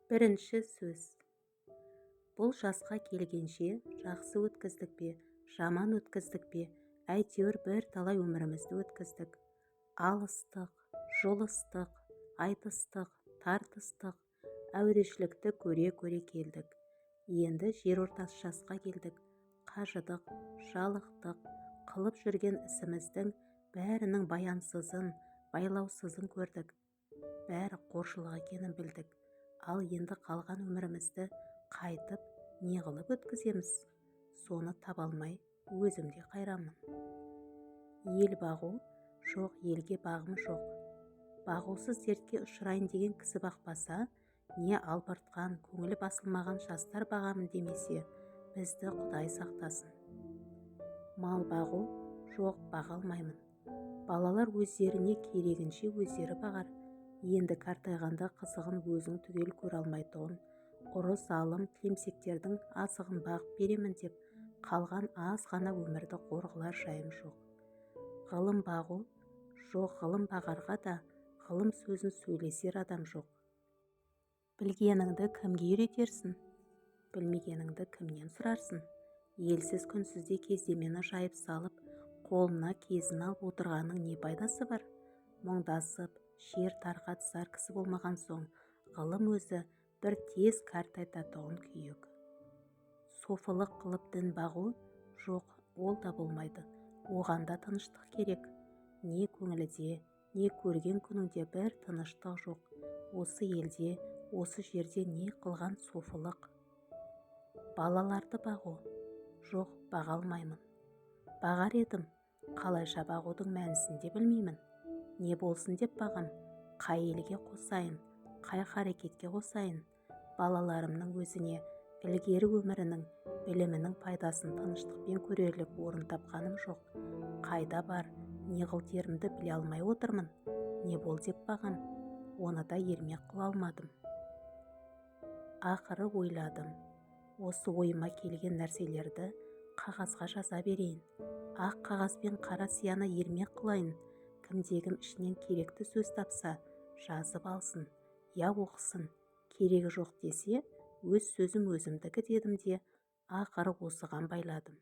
Бірінші сөз. Бұл жасқа келгенше жақсы өткіздік пе, жаман өткіздік пе, әйтеуір бірталай өмірімізді өткіздік. Алыстық, жұлыстық, айтыстық, тартыстық, әурешілікті көре-көре келдік. Енді жерортас жасқа келдік. Қажыдық, жалықтық, қылып жүрген ісіміздің бәрінің баянсызын, байлаусызын көрдік. Бәрі қоршылық екенін білдік. Ал енді қалған өмірімізді қайтып не қылып өткіземіз? Соны таба алмай өзім де қайранмын. Ел бағу, жоқ елге бағым жоқ. Бағусыз дертке ұшырайын деген кісі бақпаса, не албыртқан, көңілі басылмаған жастар бағамын демесе, бізді Құдай сақтасын. Мал бағу, жоқ баға алмаймын. Балалар өздеріне керегінше өздері бағар. Енді қартайғанда қызығын өзің түгел көре алмайтұғын, ұры залым тілемсектердің азығын бағып беремін деп, қалған аз ғана өмірді қорғылар жайым жоқ. Ғылым бағу, жоқ ғылым бағарға да, ғылым сөзін сөйлесер адам жоқ. Білгеніңді кімге үйретерсің? Білмегеніңді кімнен сұрарсың? Елсіз күнсізде кездемені жайып салып, қолына кезін алып отырғанның не пайдасы бар? Мұңдасып, шер тарқатысар кісі болмаған соң, ғылым өзі бір тез қартайтатұғын күйік. Софылық қылып дін бағу, жоқ, ол да болмайды. Оған да тыныштық керек. Не көңілде, не көрген күніңде бір тыныштық жоқ. Осы елде, осы жерде не қылған софылық? Балаларды бағу, жоқ, баға алмаймын. Бағар едім, қалайша бағудың мәнісін де білмеймін. Не болсын деп бағам, қай елге қосайын, қай харекетке қосайын? Балаларымның өзіне ілгері өмірінің, білімінің пайдасын тыныштықпен көрерлік орын тапқаным жоқ. Қайда бар, не қылтерімді біле алмай отырмын. Не бол деп бағам, оны да ермек қыла алмадым. Ақыры ойладым, осы ойыма келген нәрселерді қағазға жаза берейін. Ақ қағаз бен қара сияны ермек қылайын. Кімде-кім ішінен керекті сөз тапса, жазып алсын, я оқысын. Керегі жоқ десе, өз сөзім өзімдікі дедім де, ақыры осыған байладым.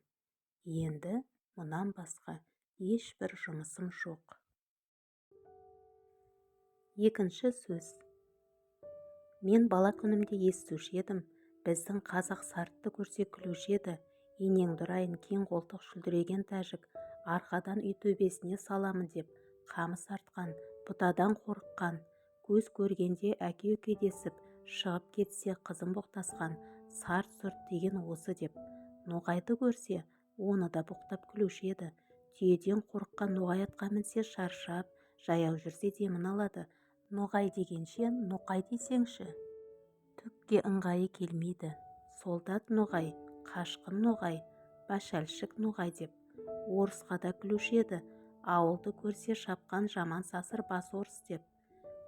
Енді мұнан басқа ешбір жұмысым жоқ. Екінші сөз. Мен бала күнімде естуші едім, біздің қазақ сартты көрсе күлуші еді. Енеңді ұрайын, кең қолтық шүлдіреген тәжік, арқадан үй төбесіне саламын деп, қамыс артқан, бұтадан қорыққан, көз көргенде әке-өке десіп, шығып кетсе қызым боқтасқан, сарт-сұрт деген осы деп. Ноғайды көрсе, оны да боқтап күлуші еді. Түйеден қорыққан ноғай атқа мінсе шаршап, жаяу жүрсе демін алады. Ноғай дегенше ноқай десеңші. Түкке ыңғайы келмейді. Солдат ноғай, қашқын ноғай, башәлшік ноғай деп. Орысқа да күлуші еді. Ауылды көрсе шапқан жаман сасыр бас орыс деп.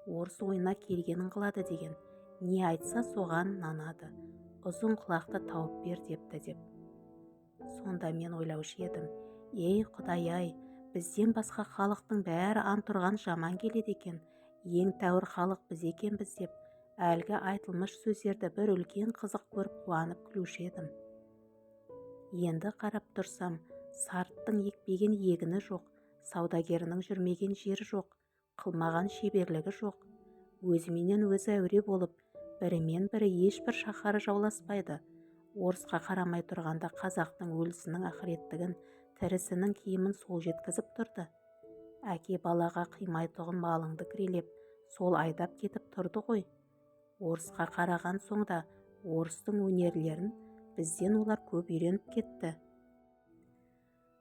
Орыс ойына келгенін қылады деген. Не айтса соған нанады. Ұзын құлақты тауып бер депті деп. Сонда мен ойлаушы едім, ей Құдай-ай, бізден басқа халықтың бәрі антұрған жаман келеді екен. Ең тәуір халық біз екенбіз деп, әлгі айтылмыш сөздерді бір үлкен қызық көріп қуанып күлуші едім. Енді қарап тұрсам, сарттың екпеген егіні жоқ, саудагерінің жүрмеген жері жоқ, қылмаған шеберлігі жоқ. Өзіменен өзі әуре болып, бірімен бірі ешбір шаһары жауласпайды. Орысқа қарамай тұрғанда қазақтың өлісінің ақыреттігін, тірісінің киімін сол жеткізіп тұрды. Әке балаға қимайтұғын малыңды кірелеп, сол айдап кетіп тұрды ғой. Орысқа қараған соңда орыстың өнерлерін бізден олар көп үйреніп кетті.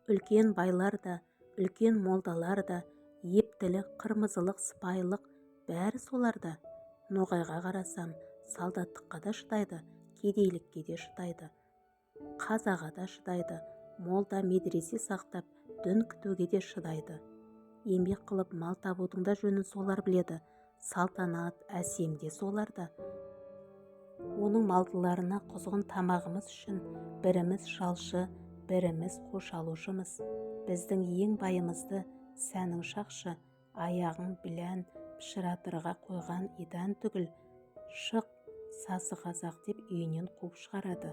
Үлкен байлар да, үлкен молдалар да, ептілік, қырмызылық, сыпайылық бәрі соларда. Ноғайға қарасам, солдаттыққа да шыдайды, кедейлікке де шыдайды, қазаға да шыдайды, молда медресе сақтап, дін күтуге де шыдайды. Еңбек қылып мал табудың да жөнін солар біледі, салтанат, әсем де соларда. Оның малдыларына құзғын тамағымыз үшін біріміз жалшы, біріміз қош алушымыз. Біздің ең байымызды сәнің шақшы, аяғың білән пішіратырға қойған идан түгіл, шық сасы қазақ деп үйінен қуып шығарады.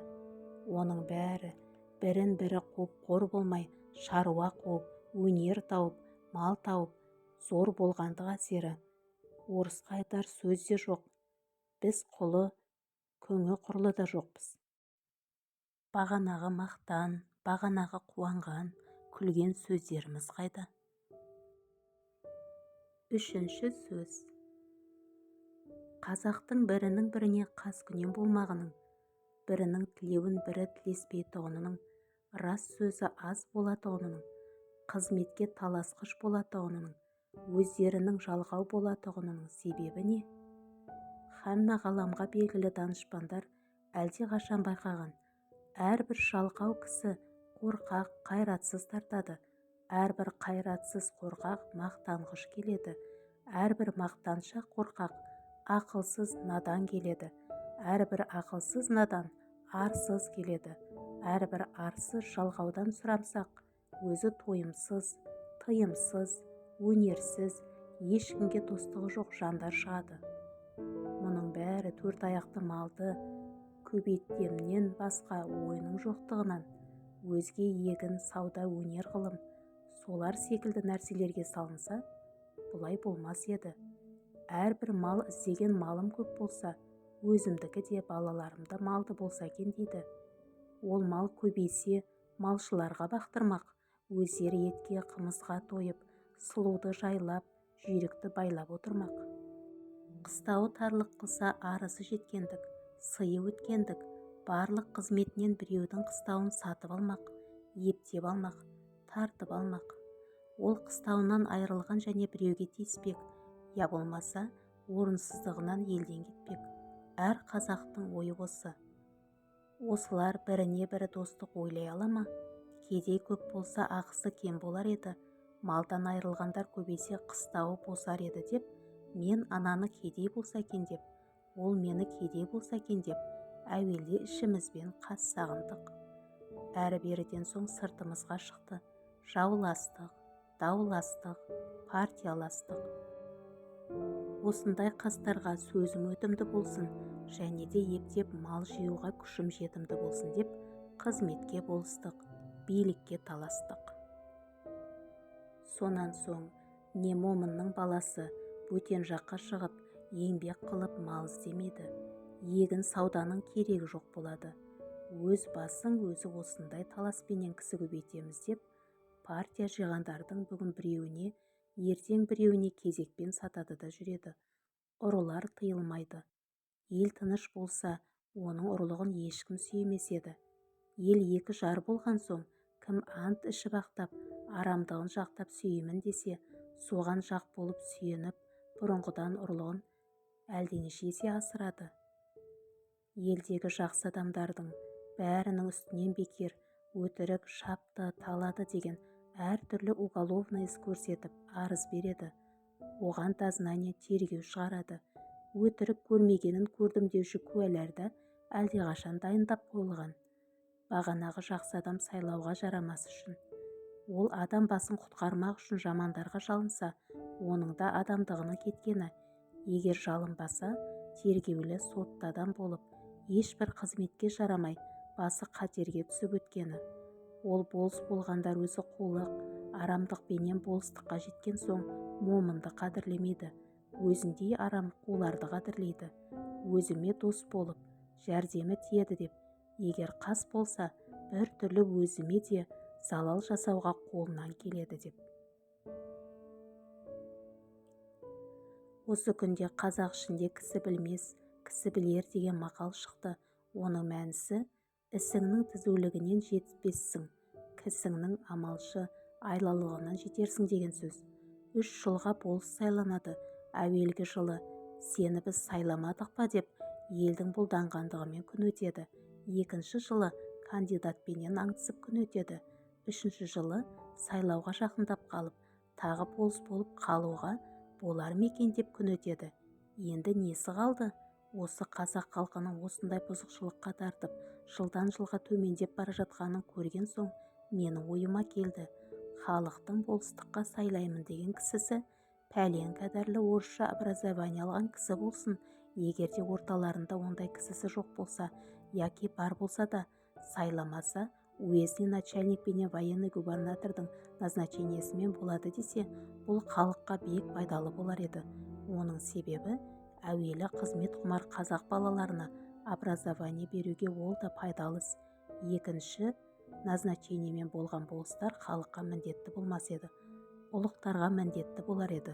Оның бәрі бірін-бірі қуып қор болмай, шаруа қуып, өнер тауып, мал тауып, зор болғандық әсері. Орысқа айтар сөз де жоқ. Біз құлы, көңі құрлы да жоқпыз. Бағанағы мақтан, бағанағы қуанған, күлген сөздеріміз қайда? Үшінші сөз. Қазақтың бірінің біріне қаскүнем болмағының, бірінің тілеуін бірі тілеспейтұғынының, рас сөзі аз болатұғынының, қызметке таласқыш болатұғынының, өздерінің жалғау болатұғынының себебі не? Хамма ғаламға белгілі данышпандар әлде қашан байқаған, әрбір жалқау кісі қорқақ, қайратсыз тартады, әрбір қайратсыз қорқақ мақтанғыш келеді, әрбір мақтаншақ қорқақ ақылсыз надан келеді, әрбір ақылсыз надан арсыз келеді, әрбір арсыз жалғаудан сұрамсақ, өзі тойымсыз, тыйымсыз, өнерсіз, ешкімге достығы жоқ жандар шығады. Мұның бәрі төрт аяқты малды көбейтемнен басқа ойының жоқтығынан, өзге егін, сауда, өнер, ғылым, солар секілді нәрселерге салынса, бұлай болмас еді. Әрбір мал іздеген малым көп болса, өзімдікі де балаларымда малды болса екен дейді. Ол мал көбейсе, малшыларға бақтырмақ, өздері етке, қымызға тойып, сұлуды жайлап, жүйрікті байлап отырмақ. Қыстауы тарлық қылса, арысы жеткендік, сыйы өткендік, барлық қызметінен біреудің қыстауын сатып алмақ, ептеп алмақ, тартып алмақ. Ол қыстауынан айырылған және біреуге тиіспек, я болмаса орынсыздығынан елден кетпек. Әр қазақтың ойы осы. Осылар біріне бірі достық ойлай ала ма? Кедей көп болса ақысы кем болар еді, малдан айырылғандар көбейсе қыстауы босар еді деп, мен ананы кедей болса екен деп, ол мені кедей болса екен деп, әуелде ішімізбен қас сағындық. Әрі-беріден соң сыртымызға шықты, жауластық, дауластық, партияластық. Осындай қастарға сөзім өтімді болсын, және де ептеп мал жиюға күшім жетімді болсын деп, қызметке болыстық, билікке таластық. Сонан соң не момынның баласы бөтен жаққа шығып, еңбек қылып мал іздемейді, егін сауданың керегі жоқ болады. Өз басың өзі осындай таласпенен кісі көбейтеміз деп, партия жиғандардың бүгін біреуіне, ертең біреуіне кезекпен сатады да жүреді. Ұрылар тыйылмайды. Ел тыныш болса, оның ұрлығын ешкім сүймес еді. Ел екі жар болған соң, кім ант ішіп ақтап, арамдығын жақтап сүйемін десе, соған жақ болып сүйеніп, бұрынғыдан ұрлығын әлденеше есе асырады. Елдегі жақсы адамдардың бәрінің үстінен бекер, өтірік, шапты, талады деген әртүрлі уголовный іс көрсетіп, арыз береді. Оған дознание тергеу шығарады. Өтірік көрмегенін көрдім деуші куәлерді әлдеқашан дайындап қойылған. Бағанағы жақсы адам сайлауға жарамас үшін. Ол адам басын құтқармақ үшін жамандарға жалынса, оның да адамдығының кеткені. Егер жалынбаса, тергеулі сотты адам болып, ешбір қызметке жарамай, басы қатерге түсіп өткені. Ол болыс болғандар өзі қулық, арамдықпенен болыстыққа жеткен соң момынды қадірлемейді, өзіндей арам қуларды қадірлейді. Өзіме дос болып, жәрдемі тиеді деп, егер қас болса, бір түрлі өзіме де залал жасауға қолынан келеді деп. Осы күнде қазақ ішінде кісі білмес, кісі білер деген мақал шықты. Оның мәнісі, ісіңнің түзулігінен жетпессің, кісіңнің амалшы, айлалығынан жетерсің деген сөз. 3 жылға болыс сайланады. Әуелгі жылы сені біз сайламадық па деп елдің бұлданғандығымен күн өтеді. Екінші жылы кандидатпенен аңдысып күн өтеді. Үшінші жылы сайлауға жақындап қалып, тағы болыс болып қалуға болар мекен деп күн өтеді. Енді несі қалды? Осы қазақ халқының осындай бұзықшылыққа тартып, жылдан жылға төмендеп бара жатқанын көрген соң, менің ойыма келді. Халықтың болыстыққа сайлаймын деген кісісі пәлен кәдірлі орысша образование алған кісі болсын, Егер де орталарында ондай кісісі жоқ болса, яки бар болса да сайламаса, уездный начальник пен военный губернатордың назначениесімен болады десе, бұл халыққа биік пайдалы болар еді. Оның себебі, әуелі қызмет құмар қазақ балаларына образование беруге ол да пайдалыс. Екінші, назначениемен болған болыстар халыққа міндетті болмас еді, ұлықтарға міндетті болар еді.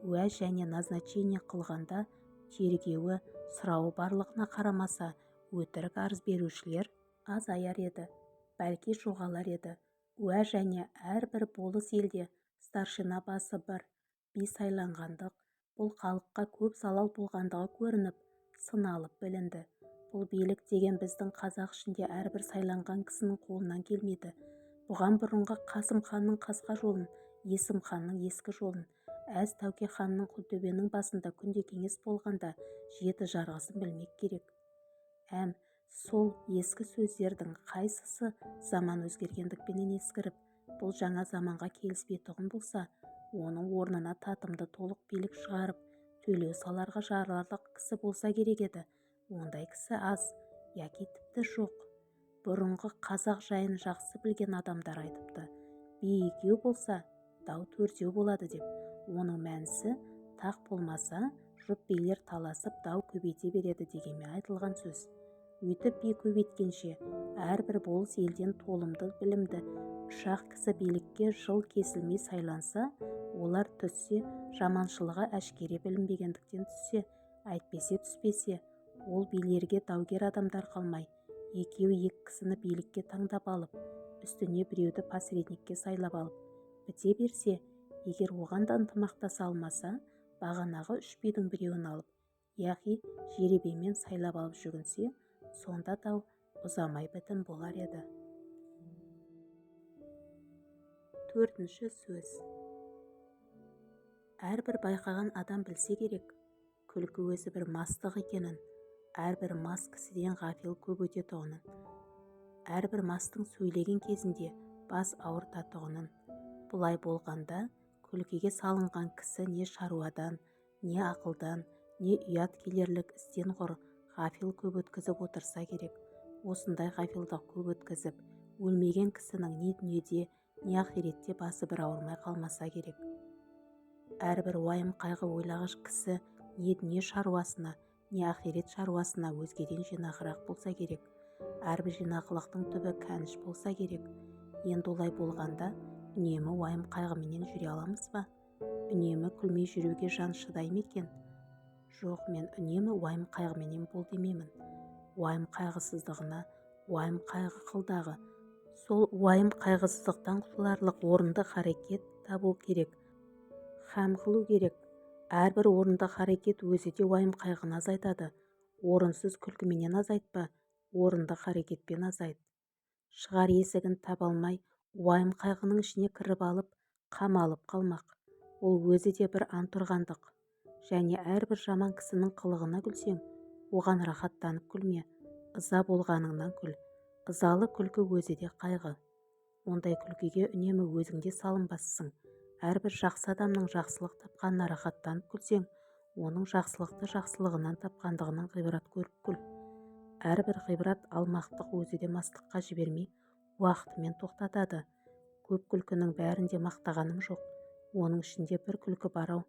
Уәж және назначение қылғанда тергеуі, сұрауы барлығына қарамаса, өтірік арыз берушілер азаяр еді, бәлки жоғалар еді. Уәж және әрбір болыс елде старшина басы бір би сайланғандық, бұл халыққа көп залал болғандығы көрініп, сыналып білінді. Бұл билік деген біздің қазақ ішінде әрбір сайланған кісінің қолынан келмейді. Бұған бұрынғы Қасым ханның қасқа жолын, Есім ханның ескі жолын, әз Тәуке ханның Күлтөбенің басында күнде кеңес болғанда жеті жарғысын білмек керек. Сол ескі сөздердің қайсысы заман өзгергендікпенен ескіріп, бұл жаңа заманға келіспейтұғын болса, оның орнына татымды толық билік шығарып, төлеу саларға жарарлық кісі болса керек еді. Ондай кісі аз, яки тіпті жоқ. Бұрынғы қазақ жайын жақсы білген адамдар айтыпты, би екеу болса, дау төртеу болады деп. Оның мәнісі, тақ болмаса, жұп билер таласып дау көбейте береді дегенмен айтылған сөз. Өйтіп би көбейткенше, әрбір болыс елден толымды білімді үш-ақ кісі билікке жыл кесілмей сайланса, олар түссе, жаманшылығы әшкере білінбегендіктен түссе, әйтпесе түспесе, ол билерге даугер адамдар қалмай, екеу-екі кісіні билікке таңдап алып, үстіне біреуді посредникке сайлап алып, біте берсе, егер оған да ынтымақтаса алмаса, бағанағы үш бидің біреуін алып, яғни жеребемен сайлап алып жүгінсе, сонда дау ұзамай бітім болар еді. Төртінші сөз. Әрбір байқаған адам білсе керек, күлкі өзі бір мастық екенін, әрбір мас кісіден ғафил көп өтетұғынын, әрбір мастың сөйлеген кезінде бас ауыртатұғынын. Бұлай болғанда, күлкіге салынған кісі не шаруадан, не ақылдан, не ұят келерлік істен құр ғафил көп өткізіп отырса керек. Осындай ғафилдық көп өткізіп, өлмеген кісінің не дүниеде, не ақиретте басы бір ауырмай қалмаса керек. Әрбір уайым қайғы ойлағыш кісі не дүние шаруасына, не ақирет шаруасына өзгеден жинақырақ болса керек. Әрбір жинақылықтың түбі кәніш болса керек. Енді олай болғанда, үнемі уайым қайғыменен жүре аламыз ба? Үнемі күлмей жүруге жан шыдай ма екен? Жоқ, мен үнемі уайым қайғыменен бол демеймін. Уайым қайғысыздығына, уайым қайғы қылдағы. Сол уайым қайғысыздықтан құтыларлық орынды харекет табу керек, һәм қылу керек. Әрбір орынды харекет өзі де уайым қайғыны азайтады. Орынсыз күлкіменен азайтпа, орынды харекетпен азайт. Шығар есігін таба алмай, уайым қайғының ішіне кіріп алып, қамалып қалмақ. Ол өзі де бір антұрғандық. Және әрбір жаман кісінің қылығына күлсең, оған рахаттанып күлме, ыза болғаныңнан күл. Ызалы күлкі өзі де қайғы. Ондай күлкіге үнемі өзіңде салынбассың. Әрбір жақсы адамның жақсылық тапқанына рахаттанып күлсең, оның жақсылықты жақсылығынан тапқандығынан ғибрат көріп күл. Әрбір ғибрат алмақтық өзі де мастыққа жібермей, уақытымен тоқтатады. Көп күлкінің бәрінде мақтағаным жоқ. Оның ішінде бір күлкі барау.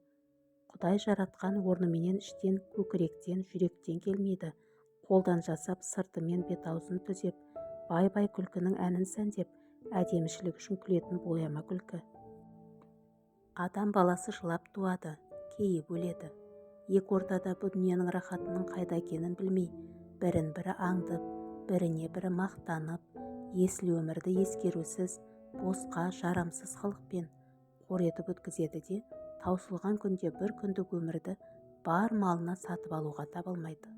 Құдай жаратқан орныменен іштен, көкіректен, жүректен келмейді. Қолдан жасап, сыртымен бет-аузын түзеп, бай-бай күлкінің әнін сәндеп, әдемішілік үшін күлетін бояма күлкі. Адам баласы жылап туады, кейіп өледі. Екі ортада бұл дүниенің рахатының қайда екенін білмей, бірін-бірі аңдып, біріне-бірі мақтанып, есіл өмірді ескерусіз, босқа, жарамсыз қылықпен қор етіп өткізеді де, таусылған күнде бір күндік өмірді бар малына сатып алуға таба алмайды.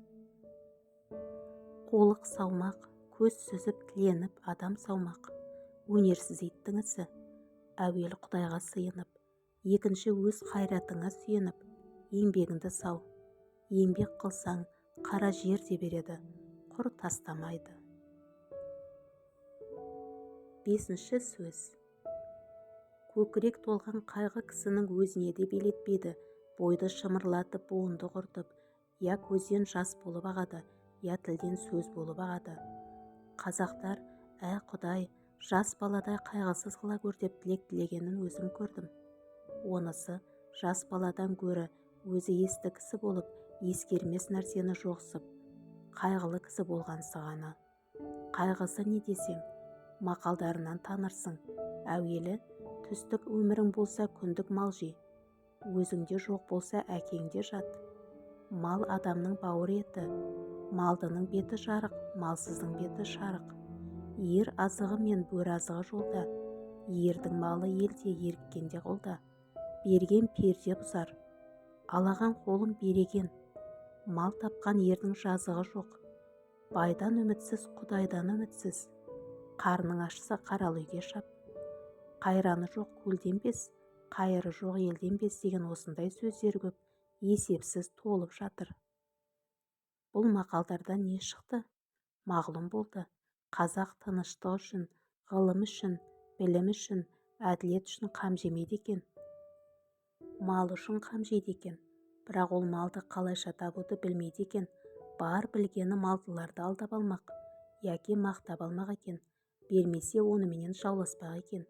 Қолық саумақ, көз сүзіп тіленіп адам саумақ. Өнерсіз иттің ісі. Әуелі Құдайға сыйынып, екінші өз қайратыңа сүйеніп, еңбегіңді сау. Еңбек қылсаң, қара жер де береді, құр тастамайды. Бесінші сөз. Көкірек толған қайғы кісінің өзіне де белетпейді, бойды шымырлатып, буынды құртып, я көзден жас болып ағады, я тілден сөз болып ағады. Қазақтар, Құдай, жас баладай қайғысыз қыла көр деп тілек тілегенін өзім көрдім. Онысы жас баладан гөрі өзі есті кісі болып, ескермес нәрсені жоқсып, қайғылы кісі болған сығаны. Қайғысы не десең, мақалдарынан танырсың. Әуелі, түстік өмірің болса күндік мал жей. Өзіңде жоқ болса әкеңде жат. Мал адамның бауыр еті, малдының беті жарық, малсыздың беті шарық. Ер азығы мен бөр азығы жолда, ердің малы елде, еріккенде қолда. Берген перде бұзар, алаған қолын береген. Мал тапқан ердің жазығы жоқ. Байдан үмітсіз, Құдайдан үмітсіз. Қарның ашса қаралы үйге шап. Қайраны жоқ көлден бес, қайыры жоқ елден бес деген осындай сөздер көп, есепсіз толып жатыр. Бұл мақалдардан не шықты? Мағлұм болды. Қазақ тыныштық үшін, ғылым үшін, білім үшін, әділет үшін қам жемейді екен. Мал үшін қам жейді екен. Бірақ ол малды қалайша табуды білмейді екен. Бар білгені малдыларды алдап алмақ, яки мақтап алмақ екен. Бермесе оныменен жауласпақ екен.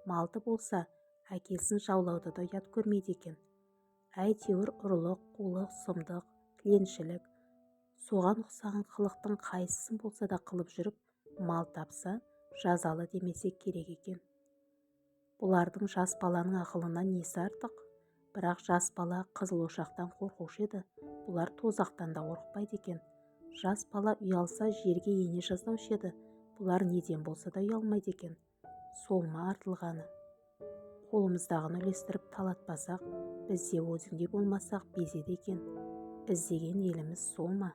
Малды болса, әкесін жаулауды да ұят көрмейді екен. Әйтеуір ұрлық, қулық, сұмдық, тіленшілік, соған ұқсаған қылықтың қайсысын болса да қылып жүріп, мал тапса, жазалы демесек керек екен. Бұлардың жас баланың ақылынан несі артық? Бірақ жас бала қызыл ошақтан қорқушы еді, бұлар тозақтан да қорықпайды екен. Жас бала ұялса жерге ене жаздаушы еді, бұлар неден болса да ұялмайды екен. Сол ма артылғаны? Қолымыздағыны үлестіріп талатпасақ, бізде өзіңде болмасақ безеді екен. Іздеген еліміз сол ма?